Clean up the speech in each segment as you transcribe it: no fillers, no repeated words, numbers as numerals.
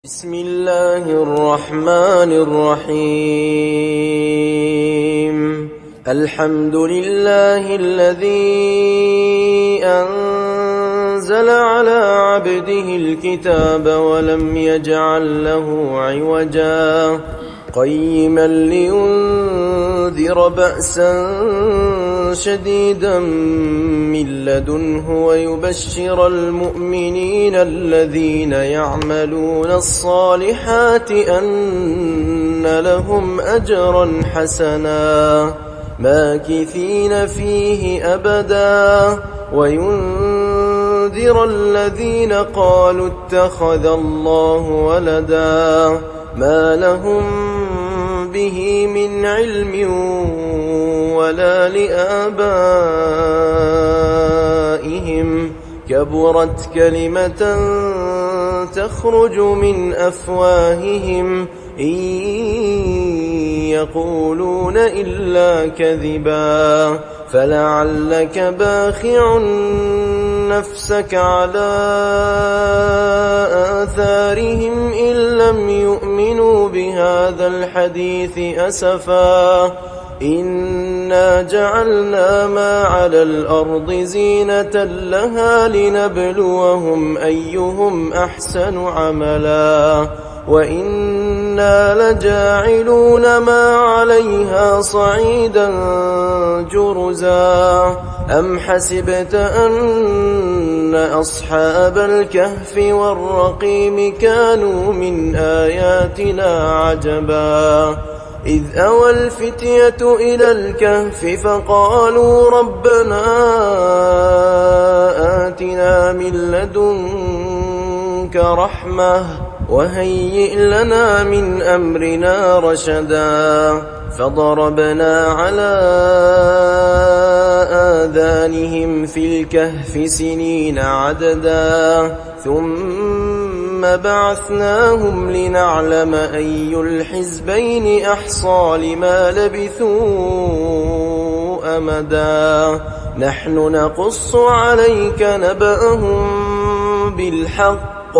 بسم الله الرحمن الرحيم الحمد لله الذي أنزل على عبده الكتاب ولم يجعل له عوجا قيما لينذر بأسا شديدا من لدنه ويبشر المؤمنين الذين يعملون الصالحات أن لهم أجرا حسنا ماكثين فيه أبدا وينذر الذين قالوا اتخذ الله ولدا ما لهم به من علم ولا لآبائهم كبرت كلمة تخرج من أفواههم إن يقولون إلا كذبا فلعلك باخع نفسك على آثارهم إن لم يؤمنوا بهذا الحديث أسفا إنا جعلنا ما على الأرض زينة لها لنبلوهم أيهم أحسن عملا وإنا لجاعلون ما عليها صعيدا جرزا أم حسبت أن أصحاب الكهف والرقيم كانوا من آياتنا عجبا إذ أوى الفتية إلى الكهف فقالوا ربنا آتنا من لدنك رحمة وهيئ لنا من أمرنا رشدا فضربنا على آذانهم في الكهف سنين عددا ثم بعثناهم لنعلم أي الحزبين أحصى لما لبثوا أمدا نحن نقص عليك نبأهم بالحق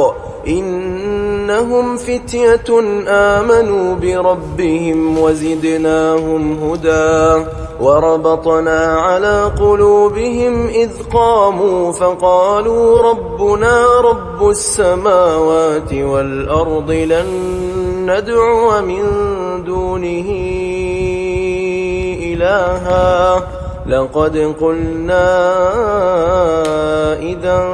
إنهم فتية آمنوا بربهم وزدناهم هدى وربطنا على قلوبهم إذ قاموا فقالوا ربنا رب السماوات والأرض لن ندعو من دونه إلها لقد قلنا إذا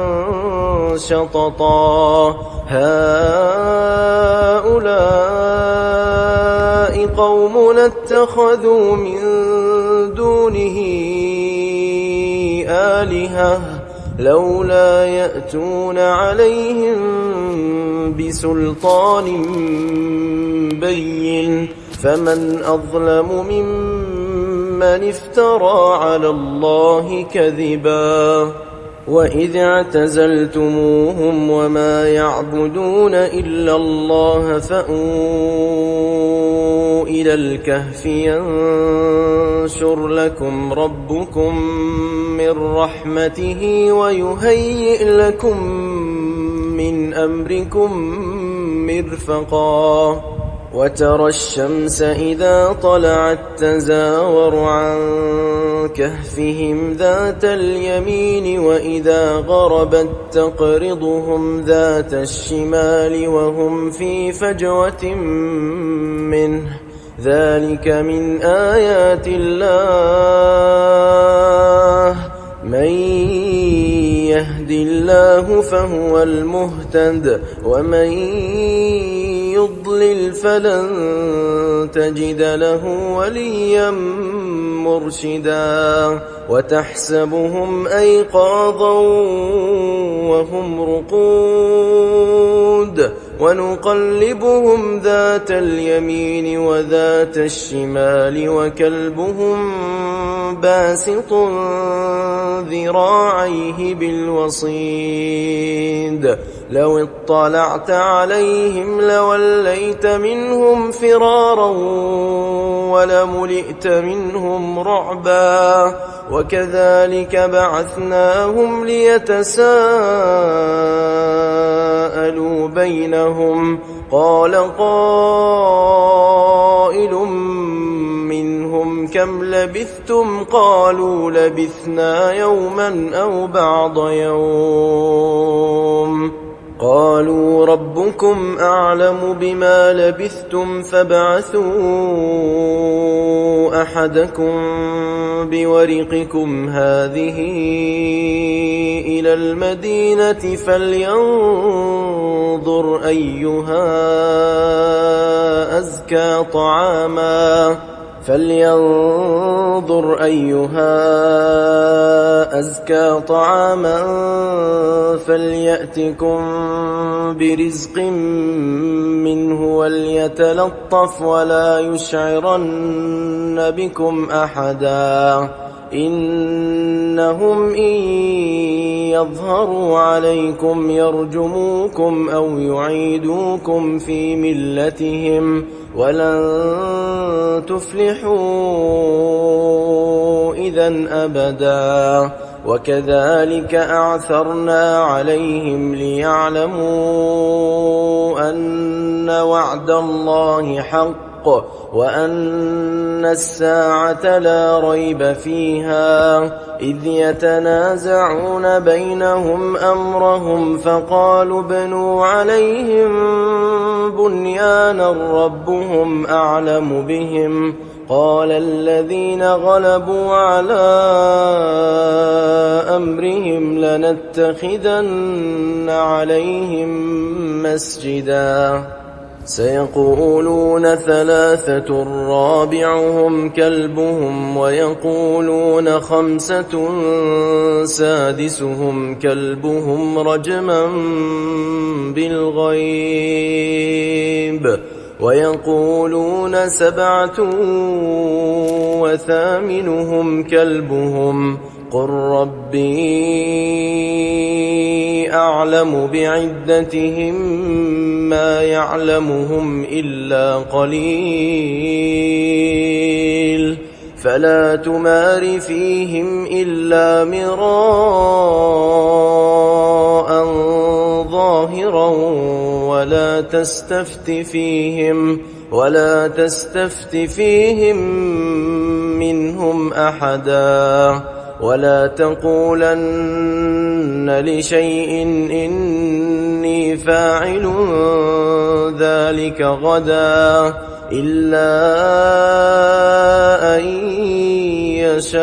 شططا هؤلاء قومنا اتخذوا من دونه آلهة لولا يأتون عليهم بسلطان بين فمن أظلم ممن افترى على الله كذبا وإذ اعتزلتموهم وما يعبدون إلا الله فأووا إلى الكهف ينشر لكم ربكم من رحمته ويهيئ لكم من أمركم مرفقا وترى الشمس إذا طلعت تزاور عن كهفهم ذات اليمين وإذا غربت تقرضهم ذات الشمال وهم في فجوة منه ذلك من آيات الله من يهد الله فهو المهتد ومن يضلل فلن تجد له وليا مرشدا وتحسبهم أيقاظا وهم رقود ونقلبهم ذات اليمين وذات الشمال وكلبهم باسط ذراعيه بالوصيد لو اطلعت عليهم لوليت منهم فرارا ولملئت منهم رعبا وكذلك بعثناهم ليتساءلوا بينهم قال قائل منهم كم لبثتم قالوا لبثنا يوما أو بعض يوم قالوا ربكم أعلم بما لبثتم فابعثوا أحدكم بورقكم هذه إلى المدينة فلينظر أيها أزكى طعاما فليأتكم برزق منه وليتلطف ولا يشعرن بكم أحدا إنهم إن يظهروا عليكم يرجموكم أو يعيدوكم في ملتهم ولن تفلحوا إذا أبدا وكذلك أعثرنا عليهم ليعلموا أن وعد الله حق وأن الساعة لا ريب فيها إذ يتنازعون بينهم أمرهم فقالوا ابنوا عليهم بنيانا ربهم أعلم بهم قال الذين غلبوا على أمرهم لنتخذن عليهم مسجدا سيقولون ثلاثة رابعهم كلبهم ويقولون خمسة سادسهم كلبهم رجما بالغيب ويقولون سبعة وثامنهم كلبهم قل ربي أعلم بعدتهم ما يعلمهم إلا قليل فلا تمار فيهم إلا مراء ظاهرا ولا تستفت فيهم منهم أحدا ولا تقولن لشيء إني فاعل ذلك غدا إلا أن يشاء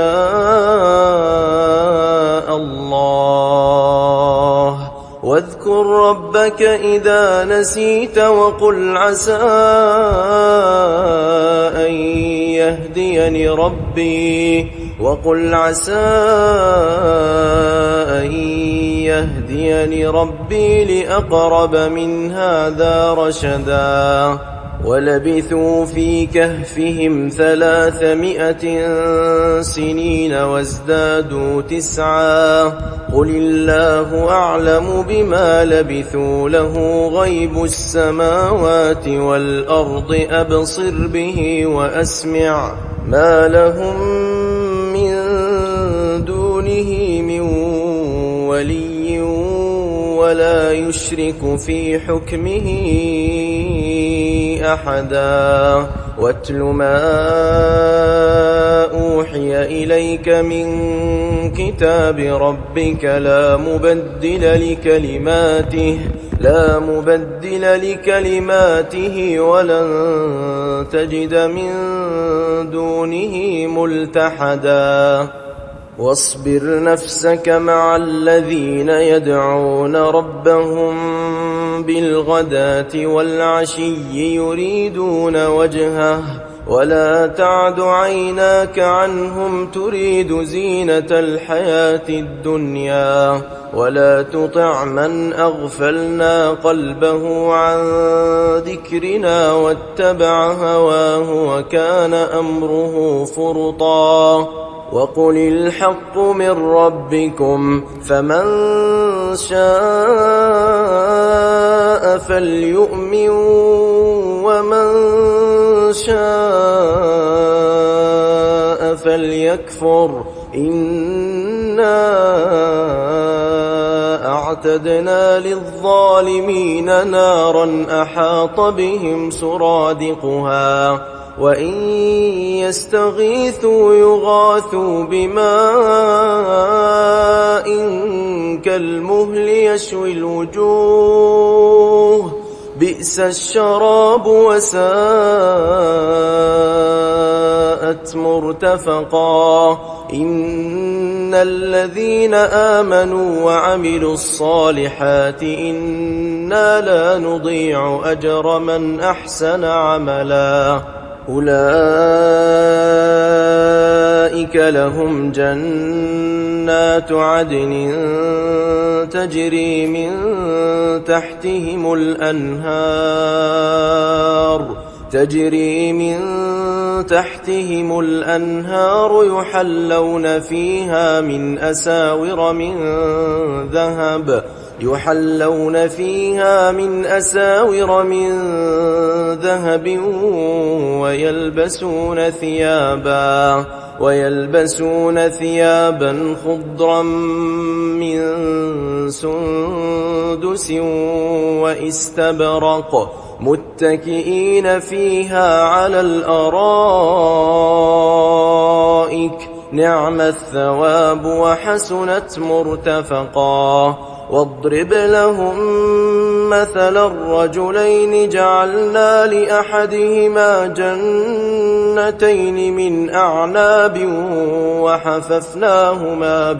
الله واذكر ربك إذا نسيت وقل عسى أن يهديني ربي لأقرب من هذا رشدا ولبثوا في كهفهم 300 سنين وازدادوا 9 قل الله أعلم بما لبثوا له غيب السماوات والأرض أبصر به وأسمع ما لهم من دونه من ولي ولا يشرك في حكمه أحدا واتل ما أوحي إليك من كتاب ربك لا مبدل لكلماته ولن تجد من دونه ملتحدا واصبر نفسك مع الذين يدعون ربهم بالغداة والعشي يريدون وجهه ولا تعد عيناك عنهم تريد زينة الحياة الدنيا ولا تطع من أغفلنا قلبه عن ذكرنا واتبع هواه وكان أمره فرطا وقل الحق من ربكم فمن شاء فليؤمن ومن شاء فليكفر إنا أعتدنا للظالمين نارا أحاط بهم سرادقها وإن يستغيثوا يغاثوا بماء كالمهل يشوي الوجوه بئس الشراب وساءت مرتفقا إن الذين آمنوا وعملوا الصالحات إنا لا نضيع أجر من أحسن عملا أولئك لهم جنات عدن تجري من تحتهم الأنهار يحلون فيها من أساور من ذهب ويلبسون ثيابا خضرا من سندس واستبرق متكئين فيها على الأرائك نعم الثواب وحسنت مرتفقا واضرب لهم مثل الرجلين جعلنا لأحدهما جنتين من أعناب وحففناهما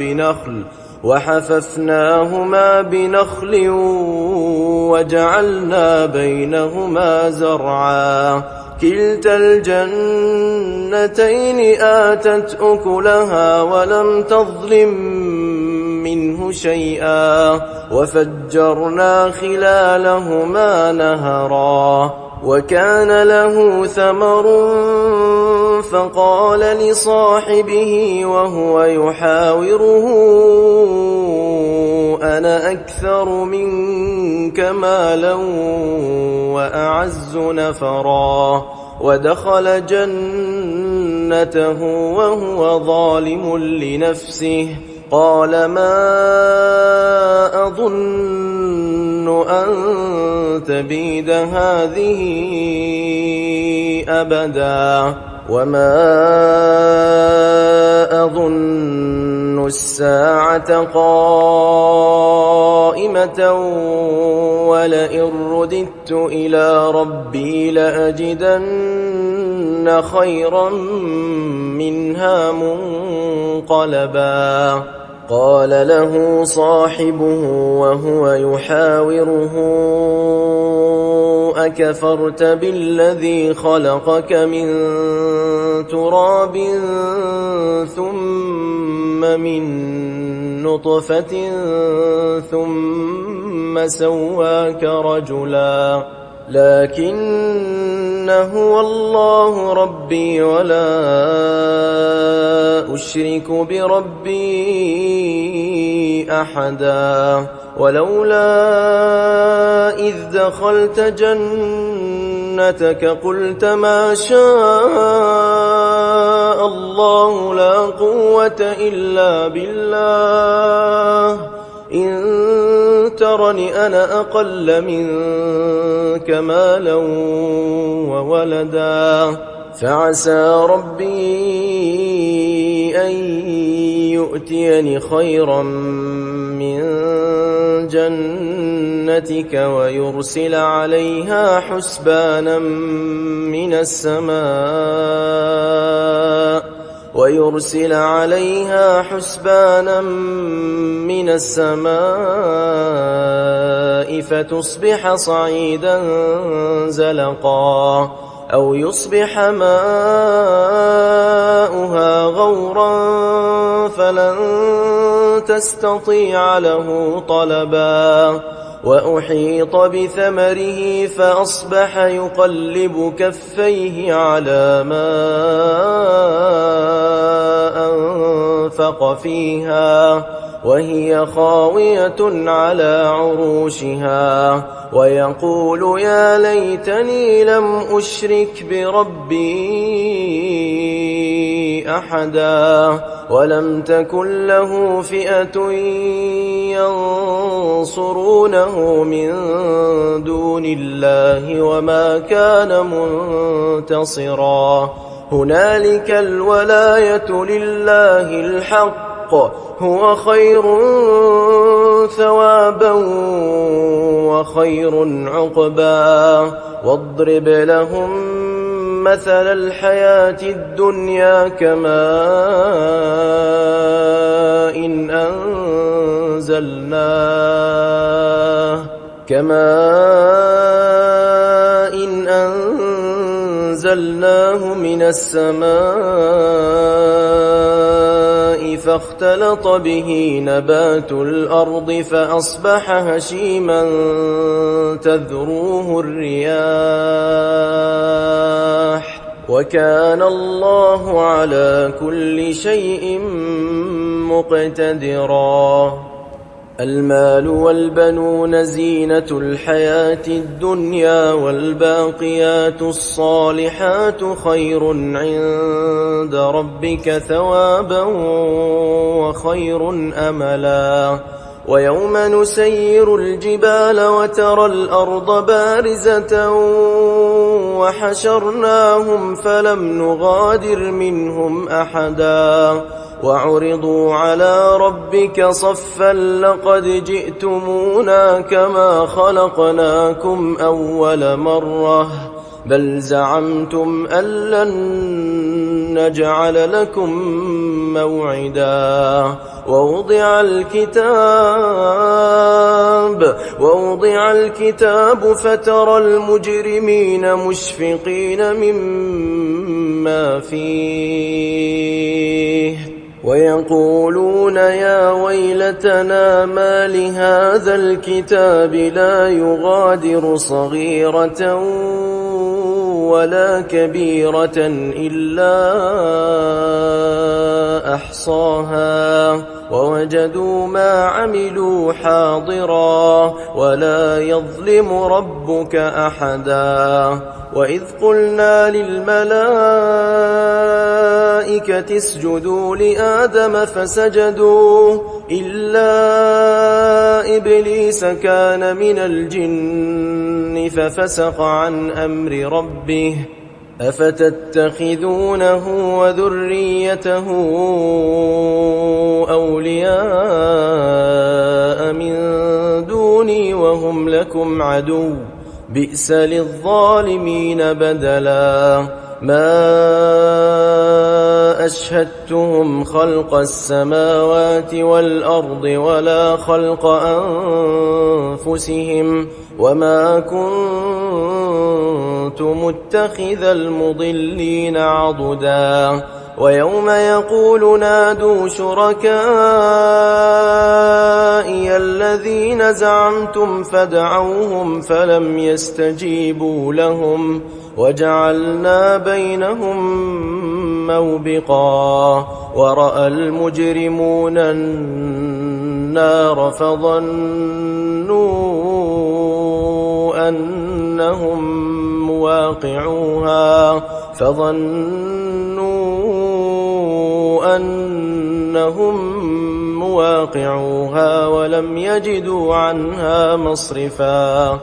بنخل وجعلنا بينهما زرعا كلتا الجنتين آتت أكلها ولم تظلم منه شيئا وفجرنا خلالهما نهرا وكان له ثمر فقال لصاحبه وهو يحاوره أنا أكثر منك مالا وأعز نفرا ودخل جنته وهو ظالم لنفسه قال ما أظن أن تبيد هذه أبدا وما أظن الساعة قائمة ولئن رددت إلى ربي لأجدن خيرا منها منقلبا قال له صاحبه وهو يحاوره أكفرت بالذي خلقك من تراب ثم من نطفة ثم سواك رجلا لكن هو الله ربي ولا أشرك بربي أحدا ولولا إذ دخلت جنتك قلت ما شاء الله لا قوة إلا بالله إن ترني أنا أقل منك مالا وولدا فعسى ربي أن يؤتيني خيرا من جنتك ويرسل عليها حسبانا من السماء فتصبح صعيدا زلقا أو يصبح ماؤها غورا فلن تستطيع له طلبا وأحيط بثمره فأصبح يقلب كفيه على ما أنفق فيها وهي خاوية على عروشها ويقول يا ليتني لم أشرك بربي أحدا ولم تكن له فئة ينصرونه من دون الله وما كان منتصرا هنالك الولاية لله الحق هو خير ثوابا وخير عقبا واضرب لهم مثل الحياة الدنيا كماء إن أنزلناه من السماء فاختلط به نبات الأرض فأصبح هشيما تذروه الرياح وكان الله على كل شيء مقتدرا المال والبنون زينة الحياة الدنيا والباقيات الصالحات خير عند ربك ثوابا وخير أملا ويوم نسير الجبال وترى الأرض بارزة وحشرناهم فلم نغادر منهم أحدا وعرضوا على ربك صفا لقد جئتمونا كما خلقناكم أول مرة بل زعمتم أن لن نجعل لكم موعدا ووضع الكتاب فترى المجرمين مشفقين مما فيه ويقولون يا ويلتنا ما لهذا الكتاب لا يغادر صغيرة ولا كبيرة إلا أحصاها ووجدوا ما عملوا حاضرا ولا يظلم ربك أحدا وإذ قلنا للملائكة اسجدوا لآدم فسجدوا إلا إبليس كان من الجن ففسق عن أمر ربه أفتتخذونه وذريته أولياء من دوني وهم لكم عدو بئس للظالمين بدلا ما أشهدتهم خلق السماوات والأرض ولا خلق أنفسهم وما كنت متخذ المضلين عضدا ويوم يقول نادوا شركائي الذين زعمتم فدعوهم فلم يستجيبوا لهم وجعلنا بينهم موبقا ورأى المجرمون النار فظنوا أنهم مواقعوها ولم يجدوا عنها مصرفا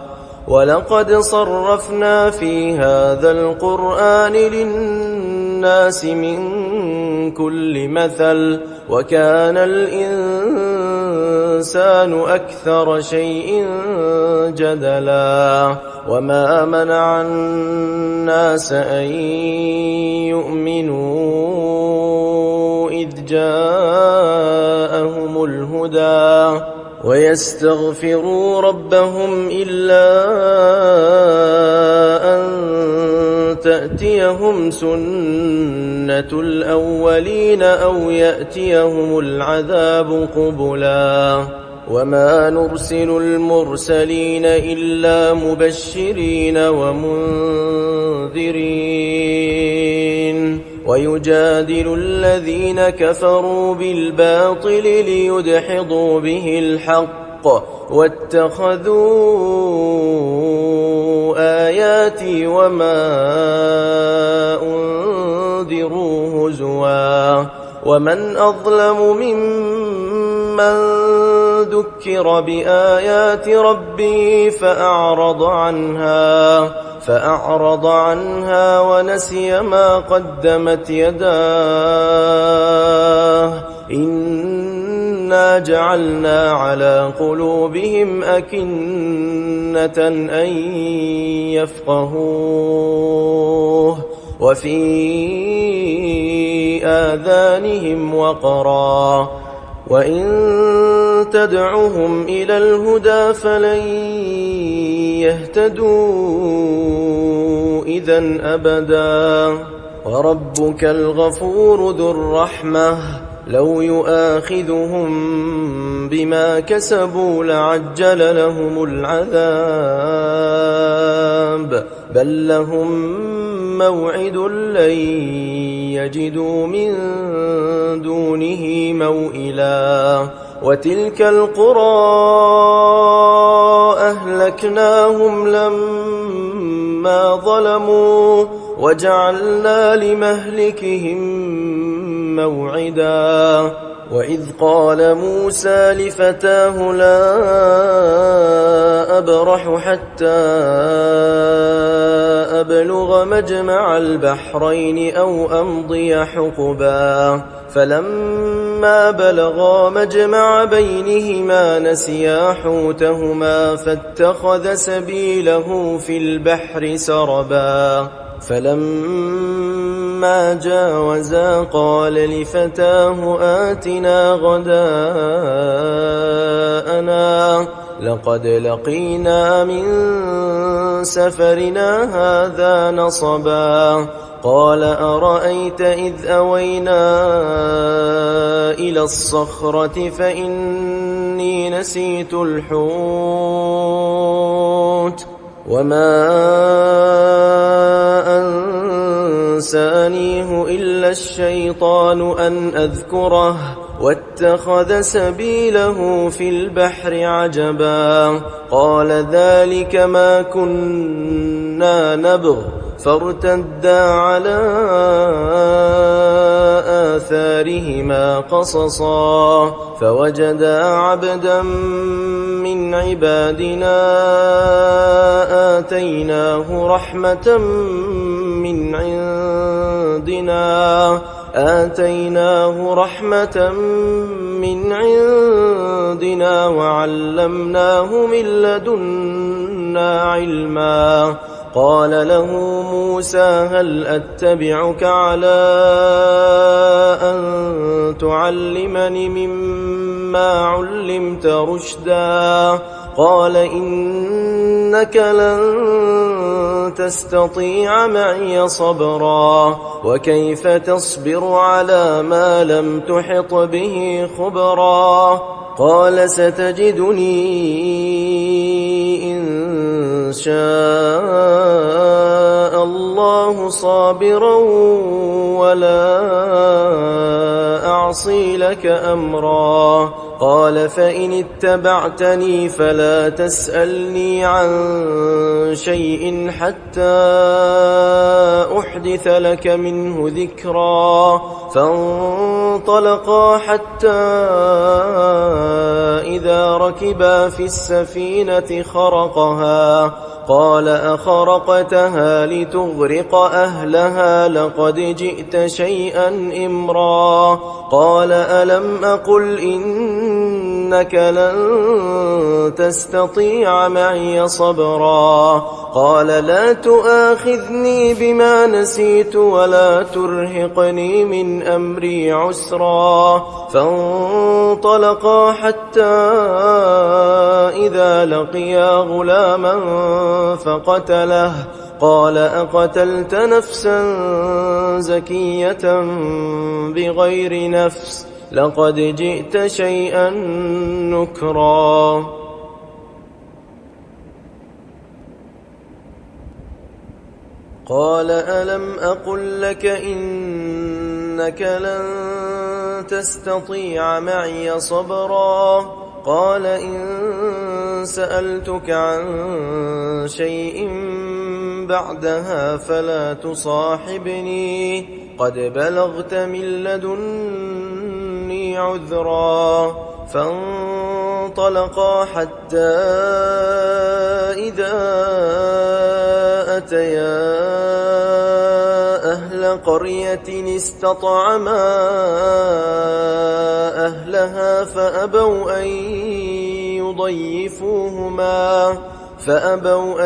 ولقد صرفنا في هذا القرآن للناس من كل مثل وكان الإنسان أكثر شيء جدلا وما منع الناس أن يؤمنوا إذ جاءهم الهدى ويستغفروا ربهم إلا أن تأتيهم سنة الأولين أو يأتيهم العذاب قبلا وما نرسل المرسلين إلا مبشرين ومنذرين ويجادل الذين كفروا بالباطل ليدحضوا به الحق واتخذوا آياتي وما أنذروا هزوا ومن أظلم ممن ذكر بآيات ربه فأعرض عنها ونسي ما قدمت يداه إنا جعلنا على قلوبهم أكنة أن يفقهوه وفي آذانهم وقرا وإن تدعهم إلى الهدى فلن يهتدوا إذن أبدا وربك الغفور ذو الرحمة لو يؤاخذهم بما كسبوا لعجل لهم العذاب بل لهم موعد لن يجدوا من دونه موئلا وتلك القرى أهلكناهم لما ظلموا وجعلنا لمهلكهم موعدا وإذ قال موسى لفتاه لا أبرح حتى أبلغ مجمع البحرين أو أمضي حقبا فلما بلغا مجمع بينهما نسيا حوتهما فاتخذ سبيله في البحر سربا فلما جاوزا قال لفتاه آتنا غداءنا لقد لقينا من سفرنا هذا نصبا قال أرأيت إذ أوينا إلى الصخرة فإني نسيت الحوت وما أنسانيه إلا الشيطان أن أذكره واتخذ سبيله في البحر عجبا قال ذلك ما كنا نبغ فارتدا على آثارهما قصصا فوجدا عبدا من عبادنا آتيناه رحمة من عندنا وعلمناه من لدنا علما قال له موسى هل أتبعك على أن تعلمني مما علمت رشدا قال إنك لن تستطيع معي صبرا وكيف تصبر على ما لم تحط به خبرا قال ستجدني إن شاء الله صابرا ولا أعصي لك أمرا قال فإن اتبعتني فلا تسألني عن شيء حتى أحدث لك منه ذكرا فانطلقا حتى إذا ركبا في السفينة خرقها قال أخرقتها لتغرق أهلها لقد جئت شيئا إمرا قال ألم أقل إنك لن تستطيع معي صبرا قال لا تؤاخذني بما نسيت ولا ترهقني من أمري عسرا فانطلقا حتى إذا لقيا غلاما فقتله قال أقتلت نفسا زكية بغير نفس لقد جئت شيئا نكرا قال ألم أقل لك إنك لن تستطيع معي صبرا قال إن سألتك عن شيء بعدها فلا تصاحبني قد بلغت من لدني عذرا فانطلقا حتى إذا أتيا أهل قرية استطعما أهلها فأبوا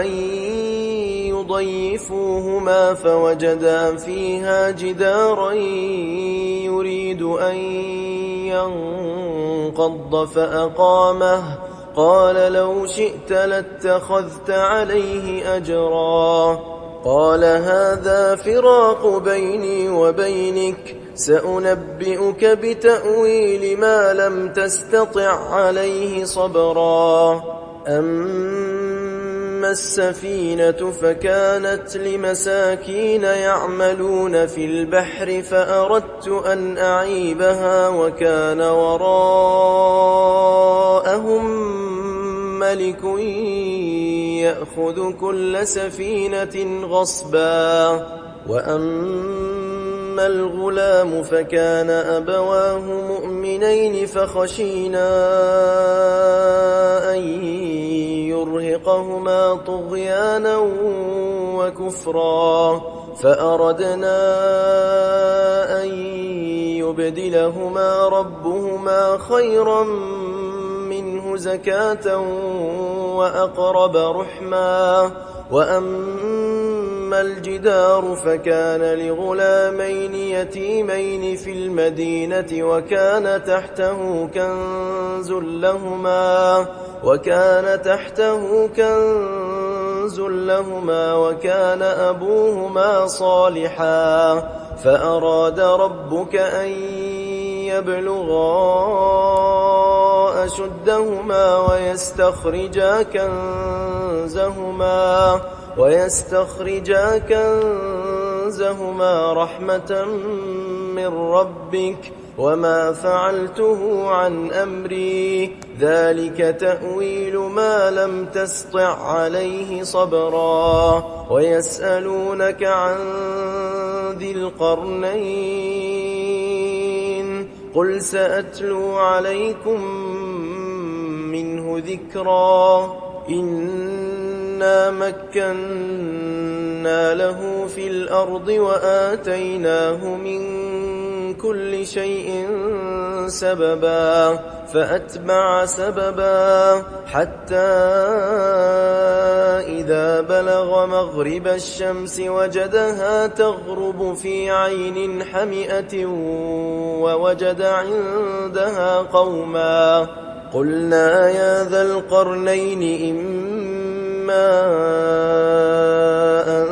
أن يضيفوهما فوجدا فيها جدارا يريد أن ينقض فأقامه قال لو شئت لاتخذت عليه أجرا قال هذا فراق بيني وبينك سأنبئك بتأويل ما لم تستطع عليه صبرا أما السفينة فكانت لمساكين يعملون في البحر فأردت أن أعيبها وكان وراءهم ملك يأخذ كل سفينة غصبا وأما الغلام فكان أبواه مؤمنين فخشينا أن يرهقهما طغيانا وكفرا فأردنا أن يبدلهما ربهما خيرا منه زكاة وأقرب رحما وأما الجدار فكان لغلامين يتيمين في المدينة وكان تحته كنز لهما وكان أبوهما صالحا فأراد ربك أن يبلغا أشدهما ويستخرجا كنزهما رحمة من ربك وما فعلته عن أمري ذلك تأويل ما لم تسطع عليه صبرا ويسألونك عن ذي القرنين قل سأتلو عليكم منه ذكرا إنا مكنا له في الأرض وآتيناه من كل شيء سببا فأتبع سببا حتى إذا بلغ مغرب الشمس وجدها تغرب في عين حمئة ووجد عندها قوما قلنا يا ذا القرنين إما أن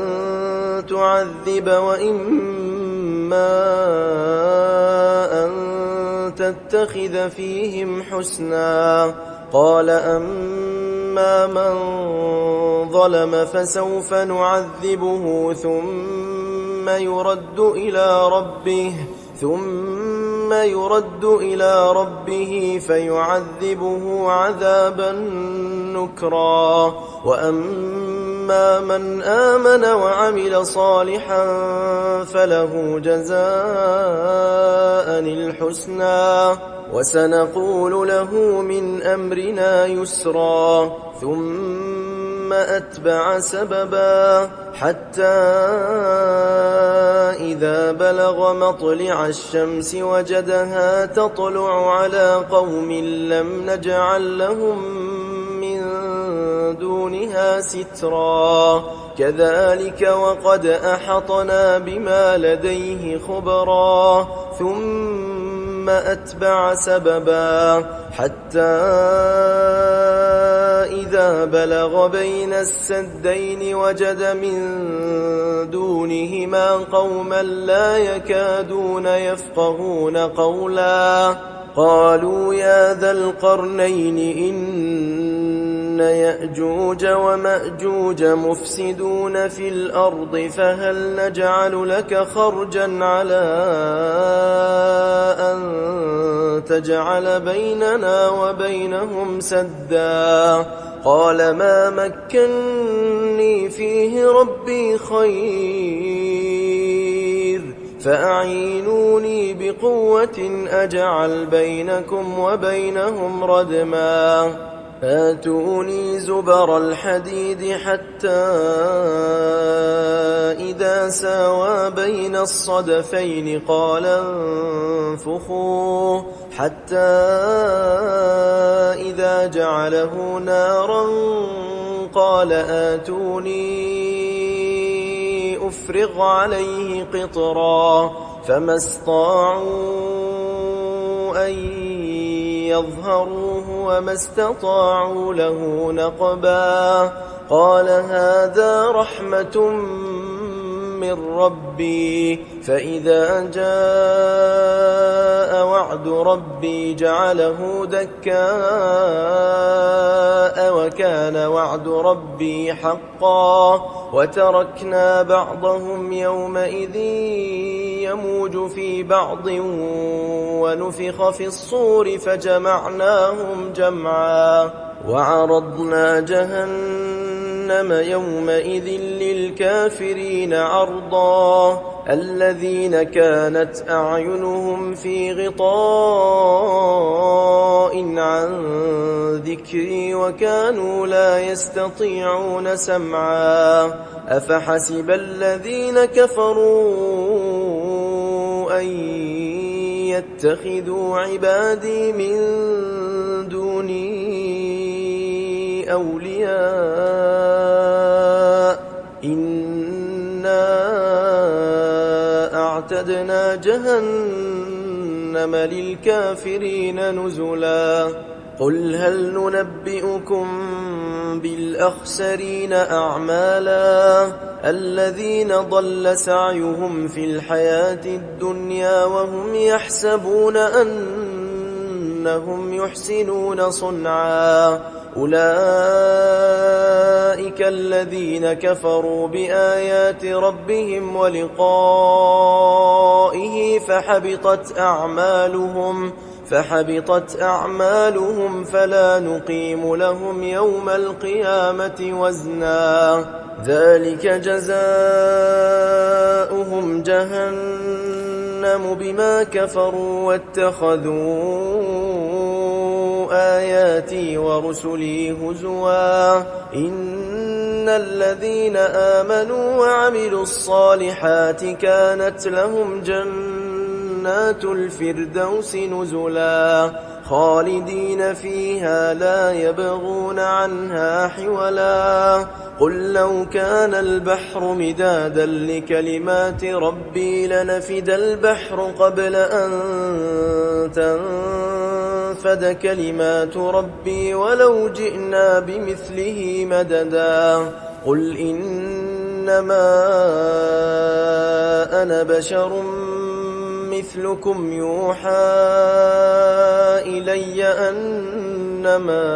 تعذب وإما أن تتخذ فيهم حسنا قال أما من ظلم فسوف نعذبه ثم يرد إلى ربه فيعذبه عذابا نكرا وأما من آمن وعمل صالحا فله جزاء الحسنى وسنقول له من أمرنا يسرا ثم أتبع سببا حتى إذا بلغ مطلع الشمس وجدها تطلع على قوم لم نجعل لهم من دونها سترا كذلك وقد أحطنا بما لديه خبرا ثم أتبع سببا حتى إذا بلغ بين السدين وجد من دونهما قوما لا يكادون يفقهون قولا قالوا يا ذا القرنين إن يأجوج ومأجوج مفسدون في الأرض فهل نجعل لك خرجا على أن تجعل بيننا وبينهم سدا قال ما مكني فيه ربي خير فأعينوني بقوة أجعل بينكم وبينهم ردما آتوني زبر الحديد حتى إذا ساوى بين الصدفين قال انفخوا حتى إذا جعله نارا قال آتوني أفرغ عليه قطرا فما استطاعوا أن يظهروه وما استطاعوا له نقبا قال هذا رحمة من ربي فإذا جاء وعد ربي جعله دكاء وكان وعد ربي حقا وتركنا بعضهم يومئذ يموج في بعض ونفخ في الصور فجمعناهم جمعا وعرضنا جهنم يومئذ للكافرين عرضا الذين كانت أعينهم في غطاء عن ذكري وكانوا لا يستطيعون سمعا أفحسب الذين كفروا أن يتخذوا عبادي من دوني أولياء إنا أعتدنا جهنم للكافرين نزلا قل هل ننبئكم بالأخسرين أعمالا الذين ضل سعيهم في الحياة الدنيا وهم يحسبون أنهم يحسنون صنعا أولئك الذين كفروا بآيات ربهم ولقائه فحبطت أعمالهم فلا نقيم لهم يوم القيامة وزنا ذلك جزاؤهم جهنم بما كفروا واتخذوا آياتي ورسلي هزوا إن الذين آمنوا وعملوا الصالحات كانت لهم جنات الفردوس نزلا خالدين فيها لا يبغون عنها حولا قل لو كان البحر مدادا لكلمات ربي لنفد البحر قبل أن تنفد كلمات ربي ولو جئنا بمثله مددا قل إنما أنا بشر مثلكم يوحى إلي أنما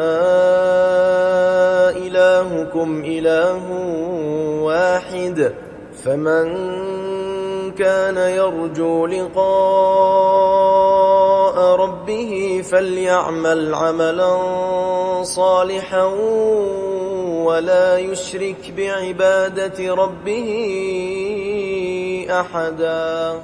إلهكم إله واحد فمن كان يرجو لقاء ربه فليعمل عملا صالحا ولا يشرك بعبادة ربه أحدا